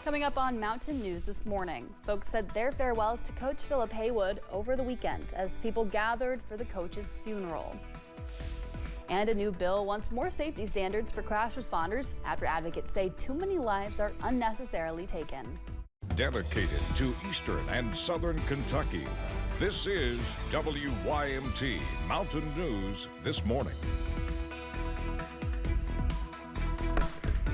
Coming up on Mountain News this morning, folks said their farewells to Coach Philip Haywood over the weekend as people gathered for the coach's funeral. And a new bill wants more safety standards for crash responders after advocates say too many lives are unnecessarily taken. Dedicated to Eastern and Southern Kentucky, this is WYMT Mountain News this morning.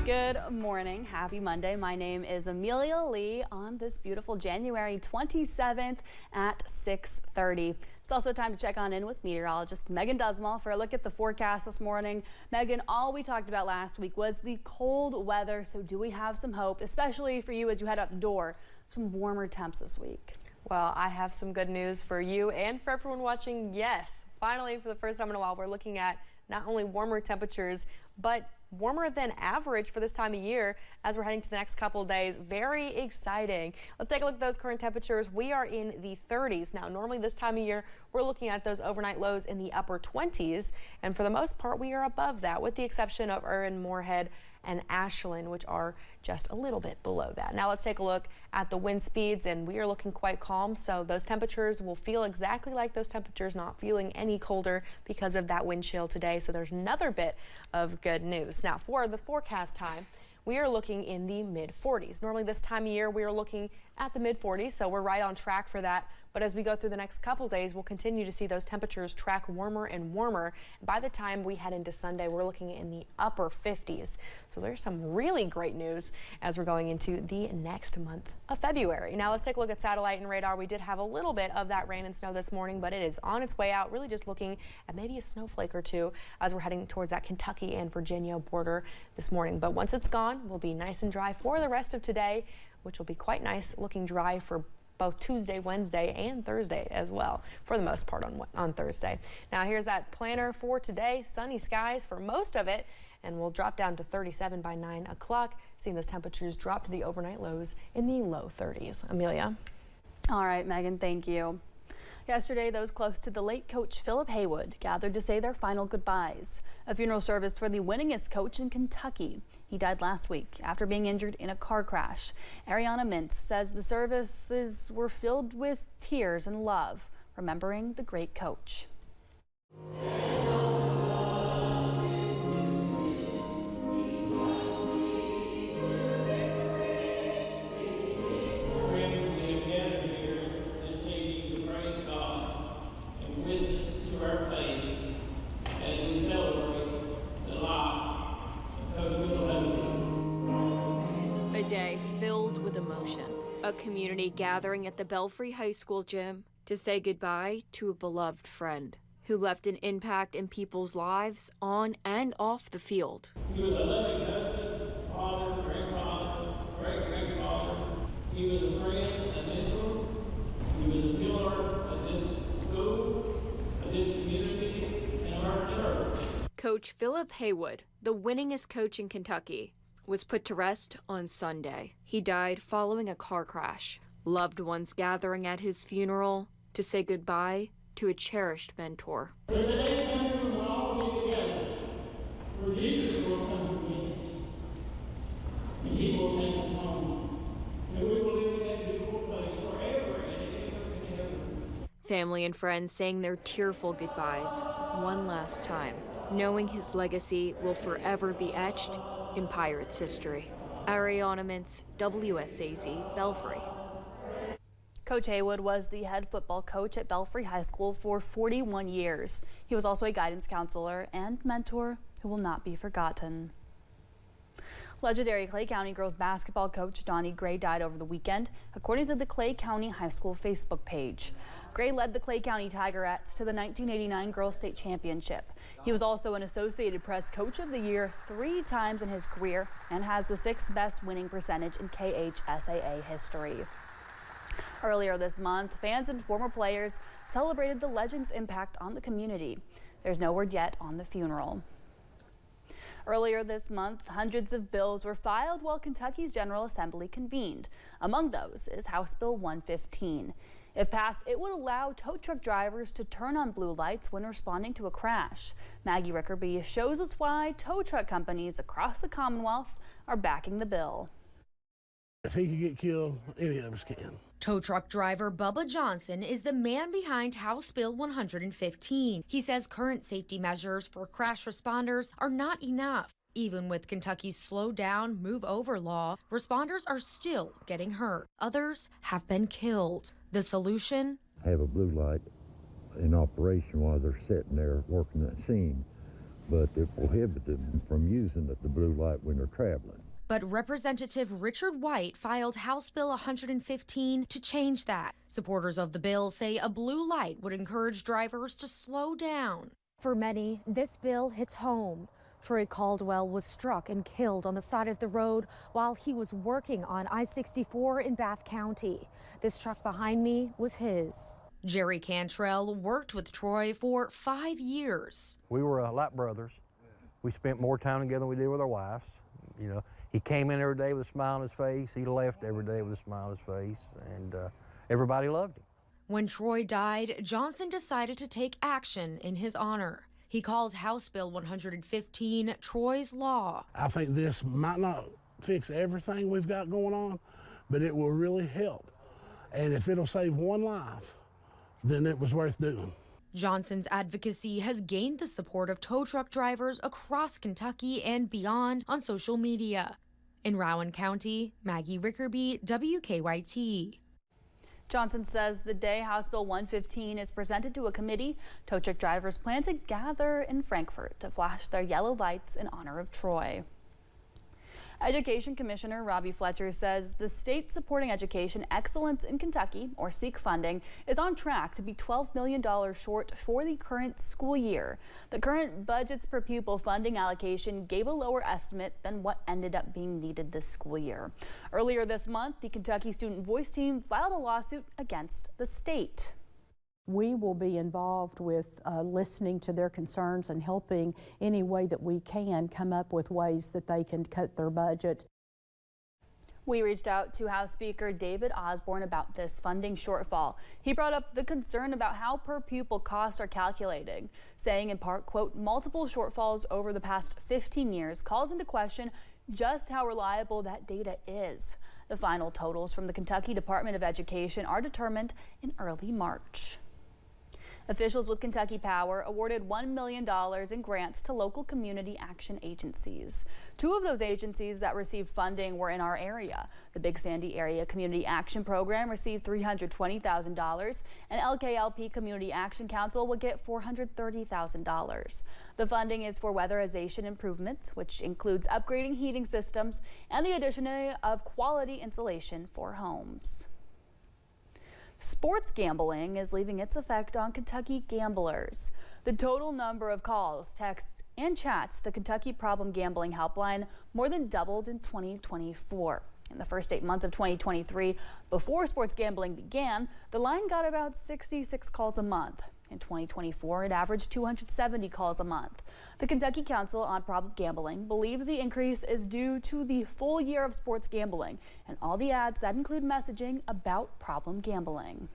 Good morning. Happy Monday. My name is Amelia Lee on this beautiful January 27th at 6:30. It's also time to check on in with meteorologist Megan Dusmal for a look at the forecast this morning. Megan, all we talked about last week was the cold weather, so do we have some hope, especially for you as you head out the door, some warmer temps this week? Well, I have some good news for you and for everyone watching. Yes, finally, for the first time in a while, we're looking at not only warmer temperatures, but warmer than average for this time of year as we're heading to the next couple of days. Very exciting. Let's take a look at those current temperatures. We are in the 30s. Now, normally this time of year, we're looking at those overnight lows in the upper 20s. And for the most part, we are above that, with the exception of Erin, Moorhead, and Ashland, which are just a little bit below that. Now let's take a look at the wind speeds, and we are looking quite calm, so those temperatures will feel exactly like those temperatures, not feeling any colder because of that wind chill today. So there's another bit of good news. Now for the forecast time, we are looking in the mid-40s. Normally this time of year, we are looking at the mid-40s, so we're right on track for that. But as we go through the next couple days, we'll continue to see those temperatures track warmer and warmer. By the time we head into Sunday, we're looking in the upper 50s. So there's some really great news as we're going into the next month of February. Now let's take a look at satellite and radar. We did have a little bit of that rain and snow this morning, but it is on its way out. Really just looking at maybe a snowflake or two as we're heading towards that Kentucky and Virginia border this morning. But once it's gone, we'll be nice and dry for the rest of today, which will be quite nice looking dry for both Tuesday, Wednesday, and Thursday as well, for the most part on Thursday. Now here's that planner for today. Sunny skies for most of it, and we'll drop down to 37 by 9 o'clock, seeing those temperatures drop to the overnight lows in the low 30s. Amelia. All right, Megan, thank you. Yesterday, those close to the late coach Philip Haywood gathered to say their final goodbyes. A funeral service for the winningest coach in Kentucky. He died last week after being injured in a car crash. Ariana Mintz says the services were filled with tears and love, remembering the great coach. A day filled with emotion. A community gathering at the Belfry High School gym to say goodbye to a beloved friend who left an impact in people's lives on and off the field. He was a loving husband, father, grandfather, great-grandfather. He was a friend, a mentor. He was a pillar of this school, of this community, and of our church. Coach Philip Haywood, the winningest coach in Kentucky, was put to rest on Sunday. He died following a car crash. Loved ones gathering at his funeral to say goodbye to a cherished mentor. There's a day coming when we'll all be together, where Jesus will come to meet us, and he will take us home, and we will live in that beautiful place forever and ever and ever. Family and friends saying their tearful goodbyes one last time, knowing his legacy will forever be etched in Pirates history. Ariana Mintz, WSAZ, Belfry. Coach Haywood was the head football coach at Belfry High School for 41 years. He was also a guidance counselor and mentor who will not be forgotten. Legendary Clay County girls basketball coach Donnie Gray died over the weekend, according to the Clay County High School Facebook page. Gray led the Clay County Tigerettes to the 1989 Girls State Championship. He was also an Associated Press Coach of the Year 3 times in his career and has the 6th best winning percentage in KHSAA history. Earlier this month, fans and former players celebrated the legend's impact on the community. There's no word yet on the funeral. Earlier this month, hundreds of bills were filed while Kentucky's General Assembly convened. Among those is House Bill 115. If passed, it would allow tow truck drivers to turn on blue lights when responding to a crash. Maggie Rickerby shows us why tow truck companies across the Commonwealth are backing the bill. If he could get killed, any of us can. Tow truck driver Bubba Johnson is the man behind House Bill 115. He says current safety measures for crash responders are not enough. Even with Kentucky's slow down, move over law, responders are still getting hurt. Others have been killed. The solution? Have a blue light in operation while they're sitting there working that scene, but they're prohibited them from using the blue light when they're traveling. But Representative Richard White filed House Bill 115 to change that. Supporters of the bill say a blue light would encourage drivers to slow down. For many, this bill hits home. Troy Caldwell was struck and killed on the side of the road while he was working on I-64 in Bath County. This truck behind me was his. Jerry Cantrell worked with Troy for 5 years. We were like brothers. We spent more time together than we did with our wives. You know, he came in every day with a smile on his face. He left every day with a smile on his face, and everybody loved him. When Troy died, Johnson decided to take action in his honor. He calls House Bill 115 Troy's Law. I think this might not fix everything we've got going on, but it will really help. And if it'll save one life, then it was worth doing. Johnson's advocacy has gained the support of tow truck drivers across Kentucky and beyond on social media. In Rowan County, Maggie Rickerby, WKYT. Johnson says the day House Bill 115 is presented to a committee, tow truck drivers plan to gather in Frankfort to flash their yellow lights in honor of Troy. Education Commissioner Robbie Fletcher says the state supporting education excellence in Kentucky, or SEEK funding, is on track to be $12 million short for the current school year. The current budgets per pupil funding allocation gave a lower estimate than what ended up being needed this school year. Earlier this month, the Kentucky Student Voice team filed a lawsuit against the state. We will be involved with listening to their concerns and helping any way that we can come up with ways that they can cut their budget. We reached out to House Speaker David Osborne about this funding shortfall. He brought up the concern about how per pupil costs are calculated, saying in part, quote, multiple shortfalls over the past 15 years calls into question just how reliable that data is. The final totals from the Kentucky Department of Education are determined in early March. Officials with Kentucky Power awarded $1 million in grants to local community action agencies. 2 of those agencies that received funding were in our area. The Big Sandy Area Community Action Program received $320,000, and LKLP Community Action Council will get $430,000. The funding is for weatherization improvements, which includes upgrading heating systems and the addition of quality insulation for homes. Sports gambling is leaving its effect on Kentucky gamblers. The total number of calls, texts, and chats to the Kentucky Problem Gambling Helpline more than doubled in 2024. In the first 8 months of 2023, before sports gambling began, the line got about 66 calls a month. In 2024, it averaged 270 calls a month. The Kentucky Council on Problem Gambling believes the increase is due to the full year of sports gambling and all the ads that include messaging about problem gambling.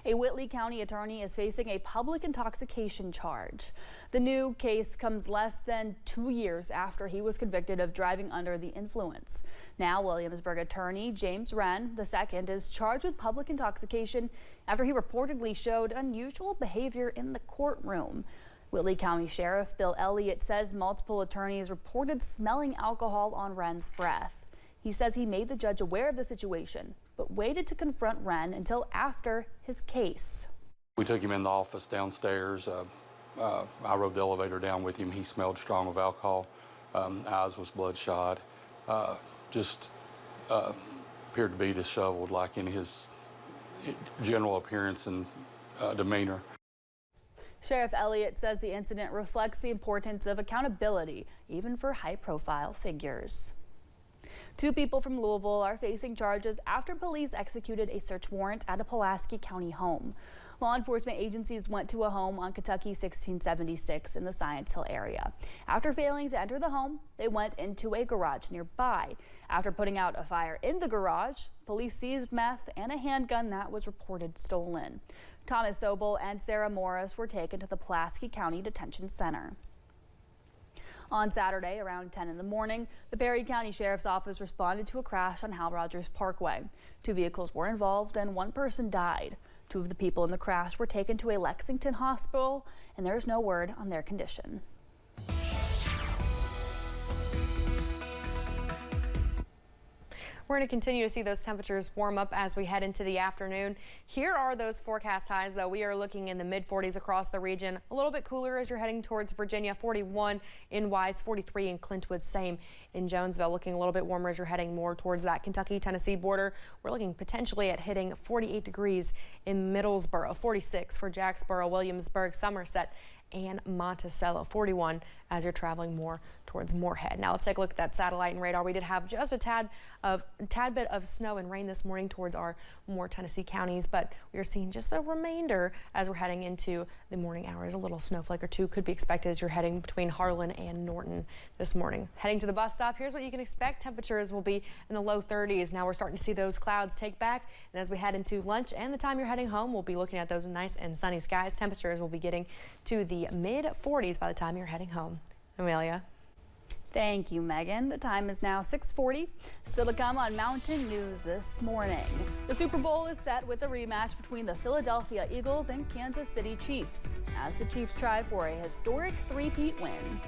A Whitley County attorney is facing a public intoxication charge. The new case comes less than 2 years after he was convicted of driving under the influence. Now, Williamsburg attorney James Wren II is charged with public intoxication after he reportedly showed unusual behavior in the courtroom. Whitley County Sheriff Bill Elliott says multiple attorneys reported smelling alcohol on Wren's breath. He says he made the judge aware of the situation, but waited to confront Wren until after his case. We took him in the office downstairs. I rode the elevator down with him. He smelled strong of alcohol. Eyes was bloodshot. Just appeared to be disheveled, like in his general appearance and demeanor. Sheriff Elliott says the incident reflects the importance of accountability, even for high-profile figures. 2 people from Louisville are facing charges after police executed a search warrant at a Pulaski County home. Law enforcement agencies went to a home on Kentucky 1676 in the Science Hill area. After failing to enter the home, they went into a garage nearby. After putting out a fire in the garage, police seized meth and a handgun that was reported stolen. Thomas Sobel and Sarah Morris were taken to the Pulaski County Detention Center. On Saturday around 10 in the morning, the Perry County Sheriff's Office responded to a crash on Hal Rogers Parkway. 2 vehicles were involved and 1 person died. 2 of the people in the crash were taken to a Lexington hospital, and there is no word on their condition. We're going to continue to see those temperatures warm up as we head into the afternoon. Here are those forecast highs, though. We are looking in the mid-40s across the region. A little bit cooler as you're heading towards Virginia, 41 in Wise, 43 in Clintwood, same in Jonesville. Looking a little bit warmer as you're heading more towards that Kentucky-Tennessee border. We're looking potentially at hitting 48 degrees in Middlesboro, 46 for Jacksboro, Williamsburg, Somerset, and Monticello, 41 as you're traveling more towards Moorhead. Now let's take a look at that satellite and radar. We did have just a tad bit of snow and rain this morning towards our more Tennessee counties, but we are seeing just the remainder as we're heading into the morning hours. A little snowflake or 2 could be expected as you're heading between Harlan and Norton this morning. Heading to the bus stop, here's what you can expect. Temperatures will be in the low 30s. Now we're starting to see those clouds take back, and as we head into lunch and the time you're heading home, we'll be looking at those nice and sunny skies. Temperatures will be getting to the mid 40s by the time you're heading home. Amelia. Thank you, Megan. The time is now 6:40. Still to come on Mountain News this morning. The Super Bowl is set with a rematch between the Philadelphia Eagles and Kansas City Chiefs as the Chiefs try for a historic 3-peat win.